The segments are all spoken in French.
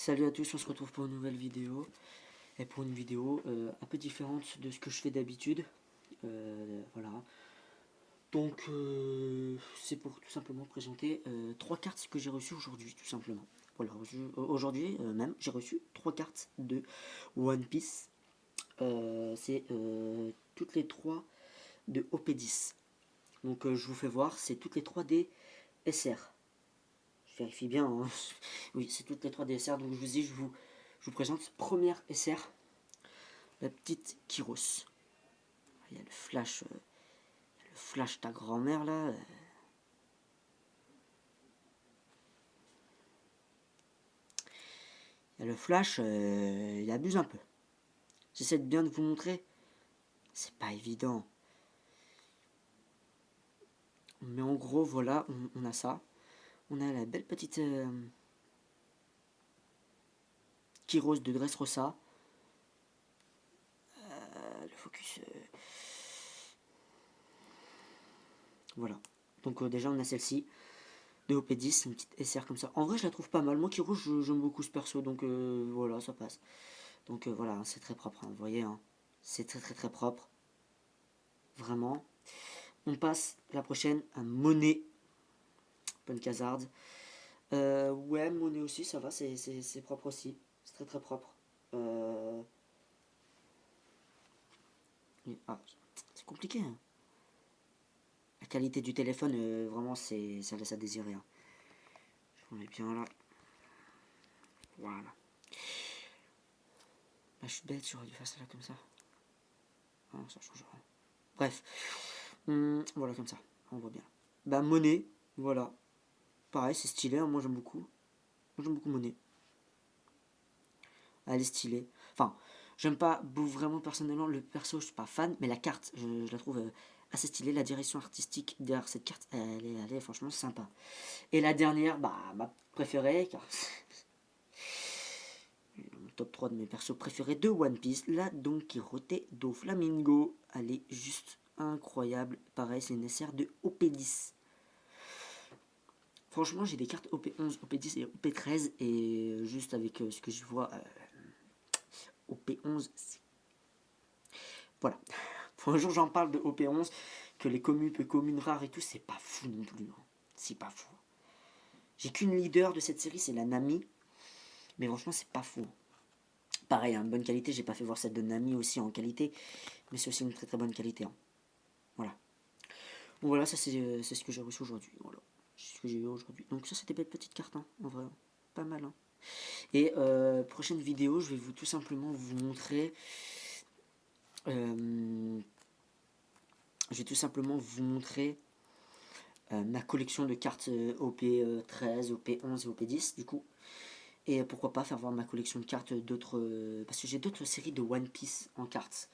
Salut à tous, on se retrouve pour une nouvelle vidéo. Et pour une vidéo un peu différente de ce que je fais d'habitude. Voilà. Donc c'est pour tout simplement présenter 3 cartes que j'ai reçues aujourd'hui, tout simplement. Voilà, aujourd'hui même, j'ai reçu 3 cartes de One Piece. C'est toutes les 3 de OP10. Donc je vous fais voir, c'est toutes les 3 des SR. Je vérifie bien, hein. Oui, c'est toutes les 3 des SR. Donc je vous dis, je vous présente première SR, la petite Kyros. Il y a le flash ta grand-mère là. Il y a le flash, il abuse un peu. J'essaie de bien de vous montrer. C'est pas évident. Mais en gros, voilà, on a ça. On a la belle petite Kyros de Dressrosa. Le focus. Voilà. Donc déjà, on a celle-ci. De OP10, une petite SR comme ça. En vrai, je la trouve pas mal. Moi, Kyros, j'aime beaucoup ce perso. Donc voilà, ça passe. Donc voilà, c'est très propre. Hein, vous voyez, hein, c'est très propre. Vraiment. On passe la prochaine à Monet. Bonne casarde. Ouais, Monet aussi, ça va, c'est propre aussi. C'est très propre. Ah, c'est compliqué. Hein. La qualité du téléphone, vraiment, ça laisse à désirer. Hein. Je mets bien là. Voilà. Bah, je suis bête, j'aurais dû faire ça là comme ça. Non, ça change rien. Bref. Voilà, comme ça. On voit bien. Bah, Monet, voilà. Pareil, c'est stylé, hein, moi j'aime beaucoup. Moi j'aime beaucoup Monet. Elle est stylée. Enfin, j'aime pas vraiment personnellement le perso, je suis pas fan, mais la carte, je la trouve assez stylée. La direction artistique derrière cette carte, elle est franchement sympa. Et la dernière, bah, ma préférée, car mon top 3 de mes persos préférés de One Piece, la Don Quijote do Flamingo. Elle est juste incroyable. Pareil, c'est une SR de OP10. Franchement, j'ai des cartes OP11, OP10 et OP13, et juste avec ce que je vois, OP11, voilà. Un jour, j'en parle de OP11, que les communes rares et tout, c'est pas fou non plus. Hein. C'est pas fou. J'ai qu'une leader de cette série, c'est la Nami, mais franchement, c'est pas fou. Pareil, hein, bonne qualité, j'ai pas fait voir celle de Nami aussi en qualité, mais c'est aussi une très bonne qualité. Hein. Voilà. Donc voilà, ça c'est ce que j'ai reçu aujourd'hui. Voilà. C'est ce que j'ai eu aujourd'hui. Donc ça, c'est des belles petites cartes, hein, en vrai. Pas mal, hein. Et prochaine vidéo, je vais tout simplement vous montrer. Je vais tout simplement vous montrer ma collection de cartes OP13, OP11 et OP10 du coup. Et pourquoi pas faire voir ma collection de cartes d'autres. Parce que j'ai d'autres séries de One Piece en cartes.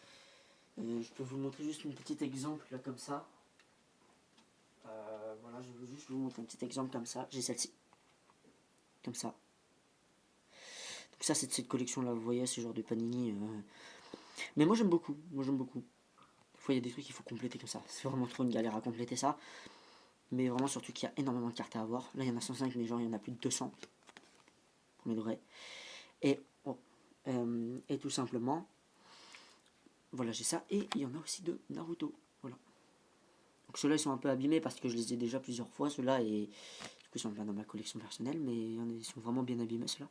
Je peux vous montrer juste un petit exemple là comme ça. Voilà, je veux juste vous montrer un petit exemple comme ça. J'ai celle-ci. Comme ça. Donc ça c'est de cette collection là, vous voyez, ce genre de panini. Mais moi j'aime beaucoup. Moi j'aime beaucoup. Des fois il y a des trucs qu'il faut compléter comme ça. C'est vraiment trop une galère à compléter ça. Mais vraiment surtout qu'il y a énormément de cartes à avoir. Là il y en a 105 mais genre il y en a plus de 200. Premier degré. Et tout simplement, voilà j'ai ça. Et il y en a aussi de Naruto. Voilà. Donc ceux-là ils sont un peu abîmés parce que je les ai déjà plusieurs fois. Ceux-là et du coup ils sont pas dans ma collection personnelle. Mais ils sont vraiment bien abîmés ceux-là.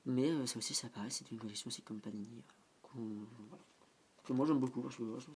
Mais ça aussi ça paraît, c'est une collection aussi comme Panini. Voilà. Que moi j'aime beaucoup parce que